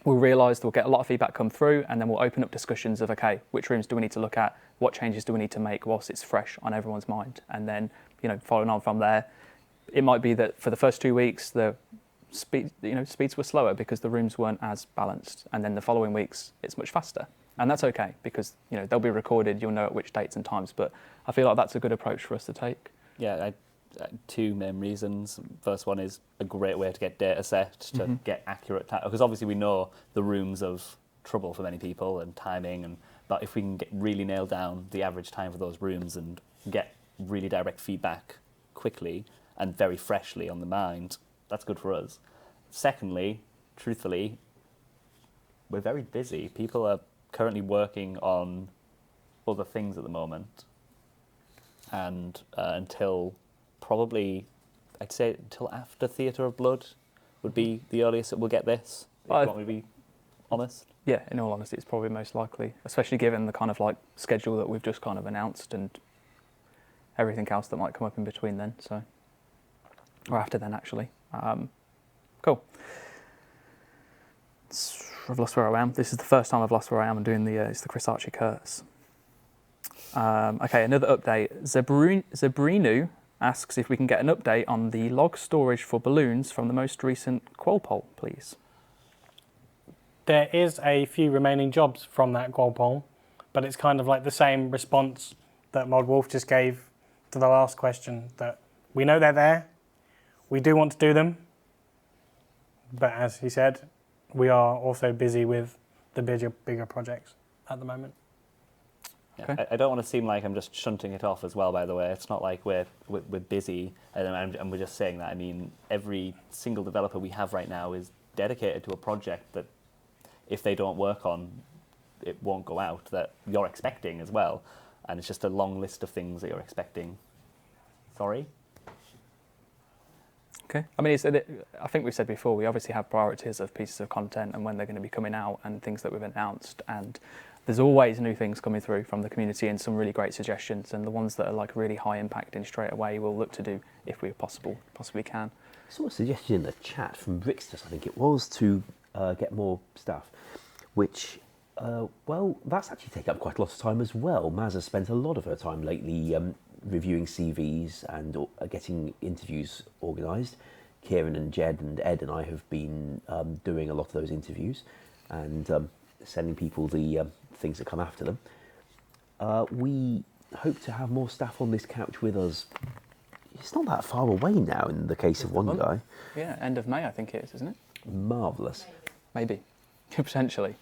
we'll realise we'll get a lot of feedback come through, and then we'll open up discussions of, okay, which rooms do we need to look at? What changes do we need to make whilst it's fresh on everyone's mind? And then, following on from there, it might be that for the first 2 weeks, the speeds were slower because the rooms weren't as balanced. And then the following weeks, it's much faster. And that's okay because, they'll be recorded, you'll know at which dates and times. But I feel like that's a good approach for us to take. Yeah, two main reasons. First one is a great way to get data set, to get accurate time, because obviously we know the rooms of trouble for many people and timing, but if we can really nail down the average time for those rooms and get really direct feedback quickly and very freshly on the mind, that's good for us. Secondly, truthfully, we're very busy. People are currently working on other things at the moment, and until probably, I'd say until after Theatre of Blood would be the earliest that we'll get this, if you want me to be honest. Yeah, in all honesty, it's probably most likely, especially given the kind of schedule that we've just kind of announced and everything else that might come up in between then, or after then actually. Cool. I've lost where I am. This is the first time I've lost where I am. I'm doing it's the Chris Archie curse. Okay, another update. Zebrinu asks if we can get an update on the log storage for balloons from the most recent Qual poll, please. There is a few remaining jobs from that Qual poll, but it's kind of like the same response that Mod Wolf just gave to the last question, that we know they're there, we do want to do them, but as he said, we are also busy with the bigger projects at the moment. Okay. I don't want to seem like I'm just shunting it off as well, by the way. It's not like we're busy and we're just saying that. I mean, every single developer we have right now is dedicated to a project that if they don't work on, it won't go out, that you're expecting as well. And it's just a long list of things that you're expecting. Sorry? Okay. I mean, I think we've said before, we obviously have priorities of pieces of content and when they're going to be coming out and things that we've announced. And there's always new things coming through from the community and some really great suggestions. And the ones that are really high impact in straight away, we'll look to do if we possibly can. I saw a suggestion in the chat from Rixtus, I think it was, to get more stuff, which, that's actually taken up quite a lot of time as well. Maz has spent a lot of her time lately reviewing CVs and getting interviews organised. Kieran and Jed and Ed and I have been doing a lot of those interviews and sending people the things that come after them. We hope to have more staff on this couch with us. It's not that far away now in the case of one guy. Yeah, end of May, I think it is, isn't it? Marvellous. Maybe. Potentially.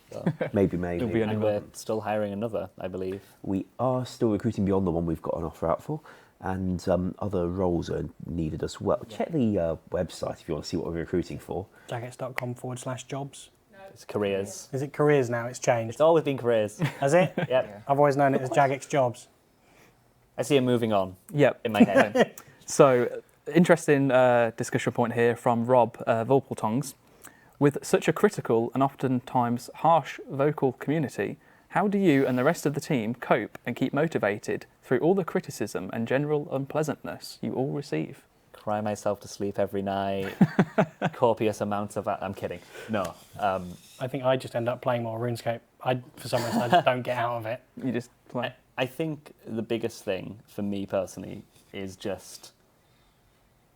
Maybe. It'll be a new And we're one. still hiring another, I believe. We are still recruiting beyond the one we've got an offer out for, and other roles are needed as well. Check the website if you want to see what we're recruiting for. Jagex.com/jobs. It's careers. Is it careers now? It's changed. It's always been careers. Has it? Yep. I've always known it as Jagex Jobs. I see him moving on Yep. in my head. So, interesting discussion point here from Rob Volpeltongs. With such a critical and oftentimes harsh vocal community, how do you and the rest of the team cope and keep motivated through all the criticism and general unpleasantness you all receive? Cry myself to sleep every night. Copious amounts of... I'm kidding. No. I think I just end up playing more RuneScape. For some reason, I just don't get out of it. You just play. I think the biggest thing for me personally is just...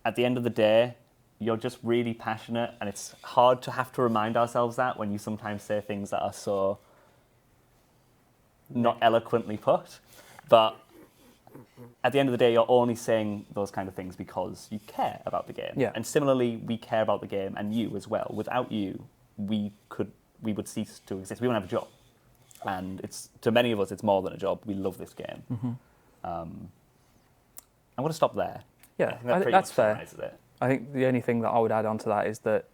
At the end of the day, you're just really passionate, and it's hard to have to remind ourselves that when you sometimes say things that are so not eloquently put. But at the end of the day, you're only saying those kind of things because you care about the game. Yeah. And similarly, we care about the game and you as well. Without you, we would cease to exist. We wouldn't have a job. And it's to many of us, it's more than a job. We love this game. Mm-hmm. I'm going to stop there. Yeah, I think that pretty that's much fair. summarises it. I think the only thing that I would add on to that is that,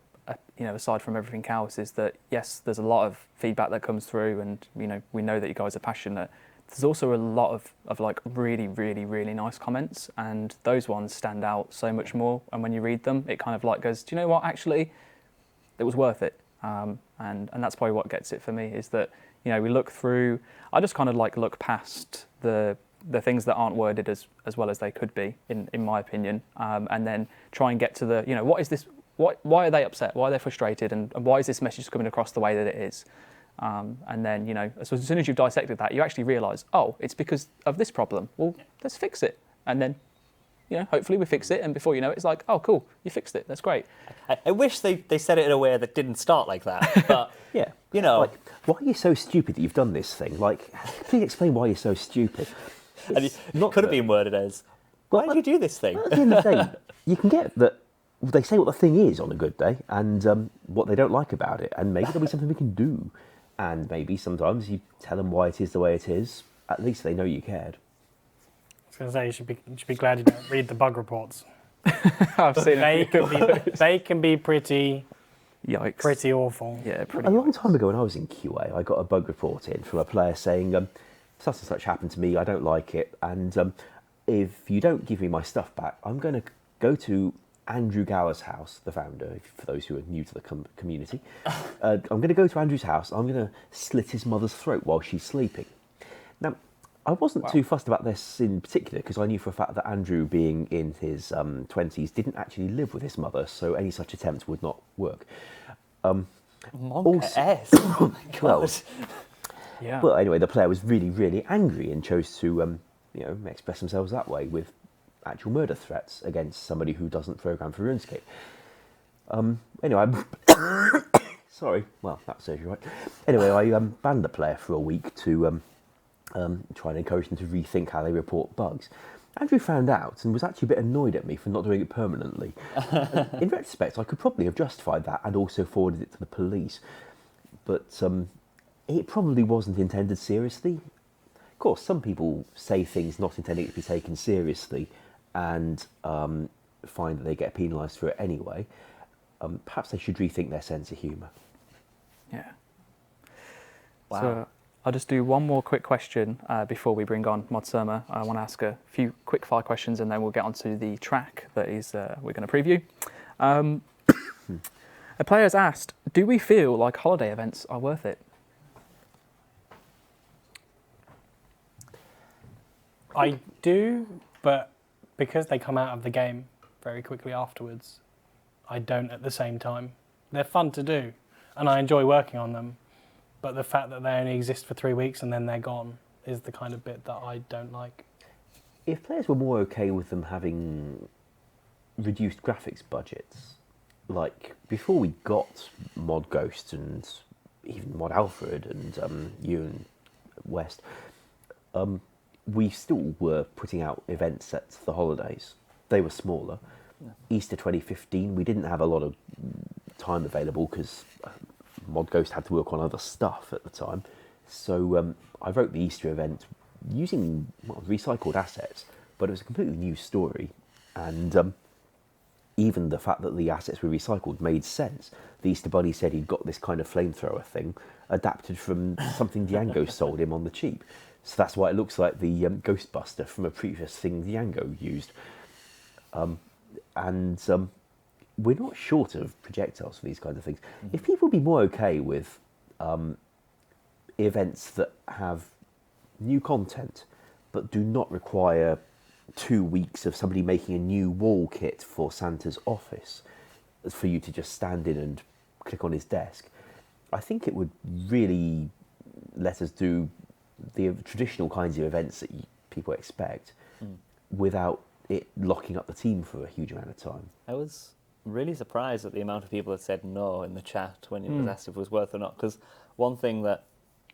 aside from everything else, is that yes, there's a lot of feedback that comes through, and we know that you guys are passionate. There's also a lot of like really, really, really nice comments, and those ones stand out so much more. And when you read them, it kind of like goes, do you know what? Actually, it was worth it. And that's probably what gets it for me is that we look through. I just kind of like look past the things that aren't worded as well as they could be, in my opinion, and then try and get to the, what is this? Why are they upset? Why are they frustrated? And why is this message coming across the way that it is? And then, so as soon as you've dissected that, you actually realise, oh, it's because of this problem. Well, let's fix it. And then, hopefully we fix it. And before you know it, it's like, oh, cool, you fixed it. That's great. I wish they said it in a way that didn't start like that. But, Yeah. Like, why are you so stupid that you've done this thing? Like, please explain why you're so stupid. and it could have been worded as, Well, why did you do this thing? At the end of the day, you can get that they say what the thing is on a good day and what they don't like about it, and maybe there'll be something we can do. And maybe sometimes you tell them why it is the way it is. At least they know you cared. I was going to say, you should be glad you don't read the bug reports. I've seen it. They can be pretty awful. Yeah, pretty. A long time ago when I was in QA, I got a bug report in from a player saying, such and such happened to me, I don't like it, and if you don't give me my stuff back, I'm going to go to Andrew Gower's house, the founder, for those who are new to the community. I'm going to go to Andrew's house, I'm going to slit his mother's throat while she's sleeping. Now, I wasn't too fussed about this in particular because I knew for a fact that Andrew, being in his 20s, didn't actually live with his mother, so any such attempt would not work. Monka S. Oh my Well, God. Yeah. But anyway, the player was really, really angry and chose to, express themselves that way with actual murder threats against somebody who doesn't program for RuneScape. Anyway, sorry. Well, that serves you right. Anyway, I banned the player for a week to try and encourage them to rethink how they report bugs. Andrew found out and was actually a bit annoyed at me for not doing it permanently. In retrospect, I could probably have justified that and also forwarded it to the police. But it probably wasn't intended seriously. Of course, some people say things not intending to be taken seriously and find that they get penalised for it anyway. Perhaps they should rethink their sense of humour. Yeah. Wow. So I'll just do one more quick question before we bring on Mod Surma. I want to ask a few quick fire questions and then we'll get onto the track that is we're going to preview. A player has asked, do we feel like holiday events are worth it? I do, but because they come out of the game very quickly afterwards, I don't at the same time. They're fun to do, and I enjoy working on them, but the fact that they only exist for 3 weeks and then they're gone is the kind of bit that I don't like. If players were more okay with them having reduced graphics budgets, like before we got Mod Ghost and even Mod Alfred and you and West, we still were putting out events at the holidays. They were smaller. Yeah. Easter 2015, we didn't have a lot of time available because Mod Ghost had to work on other stuff at the time. So I wrote the Easter event using recycled assets, but it was a completely new story. And even the fact that the assets were recycled made sense. The Easter Bunny said he'd got this kind of flamethrower thing adapted from something Django sold him on the cheap. So that's why it looks like the Ghostbuster from a previous thing Django used. And we're not short of projectiles for these kinds of things. Mm-hmm. If people would be more okay with events that have new content but do not require 2 weeks of somebody making a new wall kit for Santa's office for you to just stand in and click on his desk, I think it would really let us do the traditional kinds of events that people expect without it locking up the team for a huge amount of time. I was really surprised at the amount of people that said no in the chat when it was asked if it was worth or not, because one thing that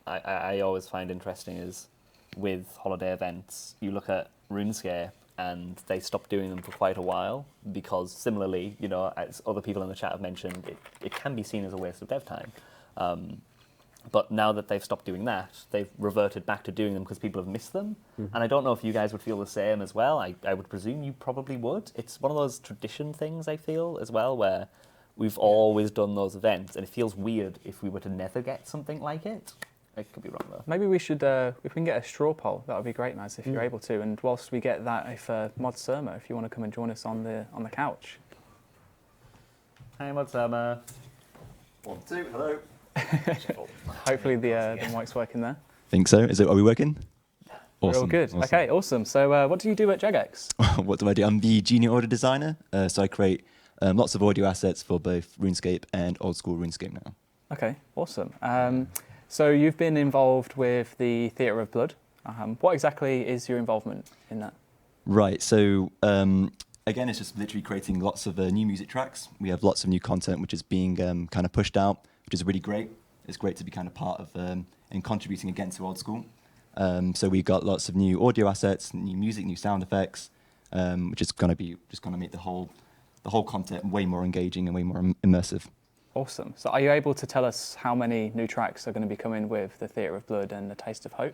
I always find interesting is with holiday events, you look at RuneScape and they stopped doing them for quite a while because similarly, you know, as other people in the chat have mentioned, it can be seen as a waste of dev time. But now that they've stopped doing that, they've reverted back to doing them because people have missed them. Mm-hmm. And I don't know if you guys would feel the same as well. I would presume you probably would. It's one of those tradition things, I feel, as well, where we've always done those events, and it feels weird if we were to never get something like it. I could be wrong, though. Maybe we should, if we can get a straw poll, that would be great, nice, if you're able to. And whilst we get that, if Mod Surma, if you want to come and join us on the couch. Hi, Mod Surma. 1, 2, hello. Hopefully the mic's working there. Think so. Are we working? Awesome. We're all good. Awesome. Okay, awesome. So what do you do at Jagex? What do I do? I'm the junior audio designer. So I create lots of audio assets for both RuneScape and Old School RuneScape now. Okay, awesome. So you've been involved with the Theatre of Blood. What exactly is your involvement in that? Right. So again, it's just literally creating lots of new music tracks. We have lots of new content which is being kind of pushed out, which is really great. It's great to be kind of part of and contributing again to Old School. So we've got lots of new audio assets, new music, new sound effects, which is going to make the whole content way more engaging and way more immersive. Awesome. So are you able to tell us how many new tracks are going to be coming with the Theatre of Blood and the Taste of Hope?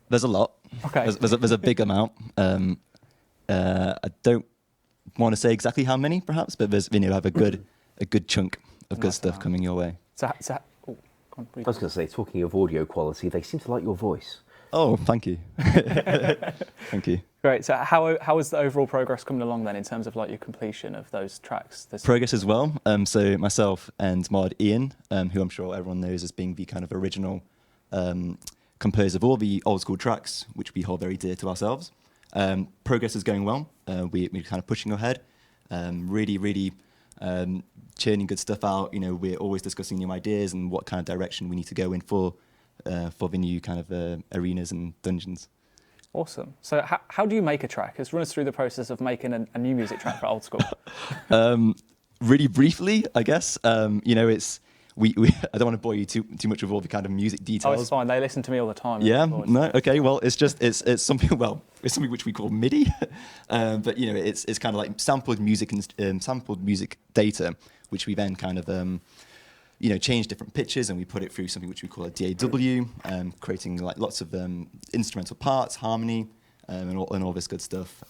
There's a lot. Okay. There's a big amount. I don't want to say exactly how many, perhaps, but there's have a good chunk of good stuff coming your way. I was going to say, talking of audio quality, they seem to like your voice. Oh, thank you. Thank you. Great. So how is the overall progress coming along then in terms of like your completion of those tracks? Progress as well. So myself and Mod Ian, who I'm sure everyone knows as being the kind of original composer of all the old school tracks, which we hold very dear to ourselves. Progress is going well. We're kind of pushing ahead. Really churning good stuff out. You know, we're always discussing new ideas and what kind of direction we need to go in for the new kind of arenas and dungeons. Awesome. So how do you make a track? Just run us through the process of making a new music track for Old School. Really briefly, I guess. It's we I don't want to bore you too much with all the kind of music details. Oh, it's fine. They listen to me all the time. Yeah. No. Okay. Well, it's something. Well, it's something which we call MIDI, but it's kind of like sampled music and sampled music data, which we then kind of change different pitches, and we put it through something which we call a DAW, creating like lots of instrumental parts, harmony, and all this good stuff.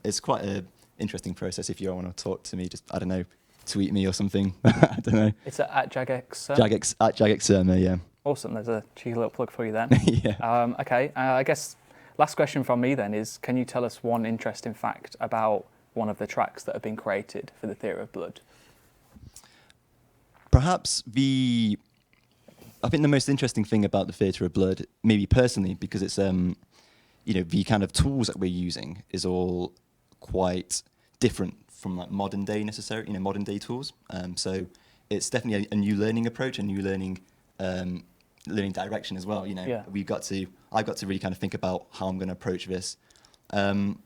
It's quite an interesting process. If you want to talk to me, just I don't know, tweet me or something. I don't know. It's at Jagex. Jagex at Jagex, yeah. Awesome. There's a cheeky little plug for you then. Yeah. Okay. I guess last question from me then is: can you tell us one interesting fact about one of the tracks that have been created for the Theatre of Blood? Perhaps I think the most interesting thing about the Theatre of Blood, maybe personally, because it's the kind of tools that we're using is all quite different from like modern day tools. So it's definitely a new learning approach, a new learning direction as well. Yeah. I've got to really kind of think about how I'm going to approach this. But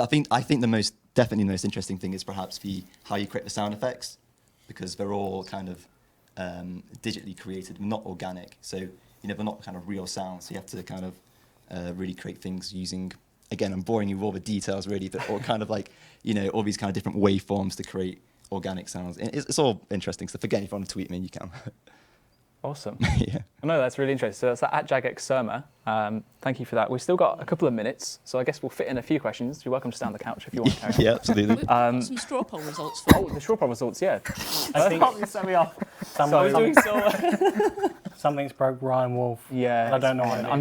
I think the most definitely the most interesting thing is perhaps how you create the sound effects, because they're all kind of digitally created, not organic. So they're not kind of real sounds. So you have to kind of really create things using. Again, I'm boring you with all the details really, but all kind of like all these kind of different waveforms to create organic sounds. And it's all interesting stuff. Again, if you want to tweet me, you can. Awesome. Yeah. No, that's really interesting. So that's at Jagex Surma. Thank you for that. We've still got a couple of minutes, so I guess we'll fit in a few questions. You're welcome to stay on the couch if you want to carry on. Yeah, absolutely. We've got some straw poll results for you. The straw poll results, yeah. I think You set me off. Something's broke Ryan Wolf. Yeah. I don't know what it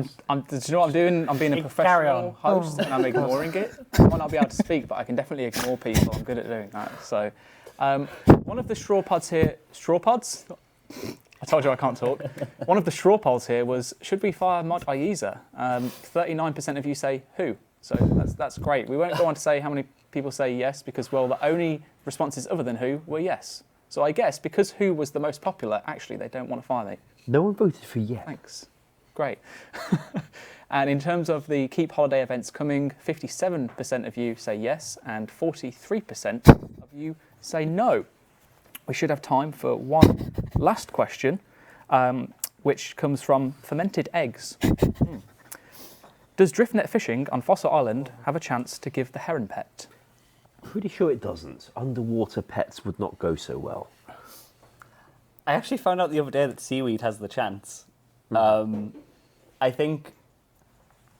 is. do you know what I'm doing? I'm being a Carry professional on. host and I'm ignoring it. I might not be able to speak, but I can definitely ignore people. I'm good at doing that. So, one of the straw pods here, straw pods? I told you I can't talk. One of the straw polls here was, should we fire Mod Ayeza? 39% of you say who. So that's great. We won't go on to say how many people say yes, because, well, the only responses other than who were yes. So I guess because who was the most popular, actually they don't want to fire me. No one voted for yes. Thanks. Great. And in terms of the Keep holiday events coming, 57% of you say yes and 43% of you say no. We should have time for one last question, which comes from fermented eggs. Does driftnet fishing on Fossil Island have a chance to give the heron pet? Pretty sure it doesn't. Underwater pets would not go so well. I actually found out the other day that seaweed has the chance. I think,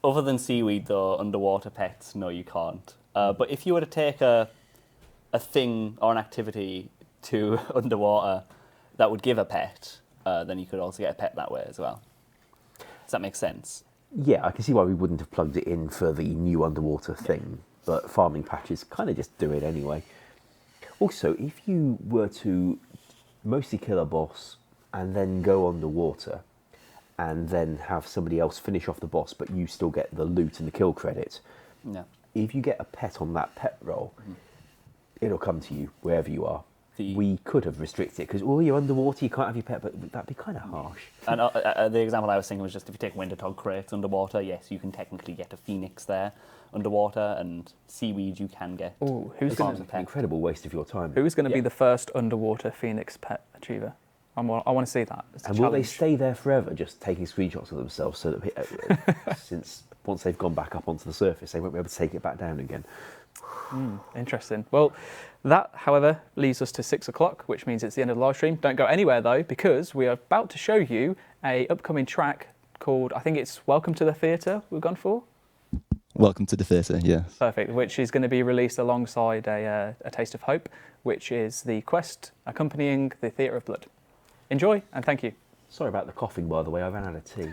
other than seaweed, though, underwater pets, no, you can't. But if you were to take a thing or an activity to underwater that would give a pet, then you could also get a pet that way as well. Does that make sense? Yeah, I can see why we wouldn't have plugged it in for the new underwater thing, but farming patches kind of just do it anyway. Also, if you were to mostly kill a boss and then go underwater and then have somebody else finish off the boss, but you still get the loot and the kill credit, No. if you get a pet on that pet roll, it'll come to you wherever you are. We could have restricted it because, you're underwater, you can't have your pet, but that'd be kind of harsh. And the example I was thinking was just if you take Wintertog crates underwater, yes, you can technically get a phoenix there underwater, and seaweed you can get. Ooh, who's It's going an incredible waste of your time. to be the first underwater phoenix pet achiever? I want to see that. It's a And will they challenge. stay there forever, just taking screenshots of themselves, so that since once they've gone back up onto the surface, they won't be able to take it back down again? Interesting. Well, that, however, leads us to 6 o'clock, which means it's the end of the live stream. Don't go anywhere, though, because we are about to show you a upcoming track called, I think it's Welcome to the Theatre we've gone for. Welcome to the theatre, yeah. Perfect, which is going to be released alongside a Taste of Hope, which is the quest accompanying the Theatre of Blood. Enjoy, and thank you. Sorry about the coughing, by the way. I ran out of tea.